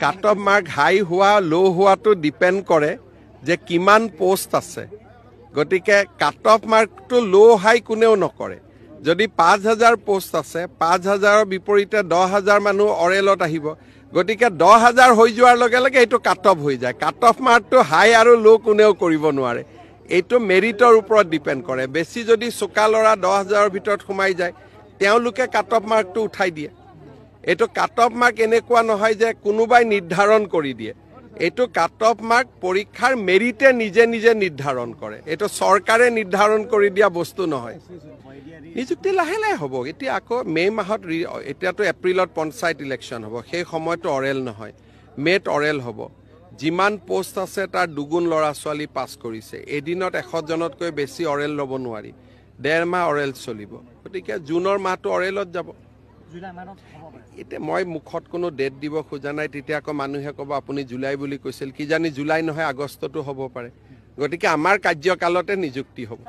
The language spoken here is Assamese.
কাট অফ মাৰ্ক হাই হোৱা ল' হোৱাটো ডিপেণ্ড কৰে যে কিমান পোষ্ট আছে গতিকে কাট অফ মাৰ্কটো ল' হাই কোনেও নকৰে যদি ৫,০০০ পোষ্ট আছে ৫,০০০ৰ বিপৰীতে ১০,০০০ মানুহ অৰেলত আহিব গতিকে ১০,০০০ হৈ যোৱাৰ লগে লগে এইটো কাট অফ হৈ যায় কাট অফ মাৰ্কটো হাই আৰু ল' কোনেও কৰিব নোৱাৰে এইটো মেৰিটৰ ওপৰত ডিপেণ্ড কৰে বেছি যদি চোকা ল'ৰা ১০,০০০ৰ ভিতৰত সোমাই যায় তেওঁলোকে কাট অফ মাৰ্কটো উঠাই দিয়ে এইটো কাট অফ মাৰ্ক এনেকুৱা নহয় যে কোনোবাই নিৰ্ধাৰণ কৰি দিয়ে এইটো কাট অফ মাৰ্ক পৰীক্ষাৰ মেৰিটে নিজে নিজে নিৰ্ধাৰণ কৰে এইটো চৰকাৰে নিৰ্ধাৰণ কৰি দিয়া বস্তু নহয় নিযুক্তি লাহে লাহে হ'ব এতিয়া আকৌ মে' মাহত এতিয়াতো এপ্ৰিলত পঞ্চায়ত ইলেকশ্যন হ'ব সেই সময়তো অৰেল নহয় মে'ত অৰেল হ'ব যিমান পোষ্ট আছে তাৰ দুগুণ ল'ৰা ছোৱালী পাছ কৰিছে এদিনত ১০০জনতকৈ বেছি অৰেল ল'ব নোৱাৰি ১.৫ মাহ অৰেল চলিব গতিকে জুনৰ মাহটো অৰেলত যাব এতিয়া মই মুখত কোনো ডেট দিব খোজা নাই তেতিয়া আকৌ মানুহে ক'ব আপুনি জুলাই বুলি কৈছিল কিজানি জুলাই নহয় আগষ্টতো হ'ব পাৰে গতিকে আমাৰ কাৰ্যকালতে নিযুক্তি হ'ব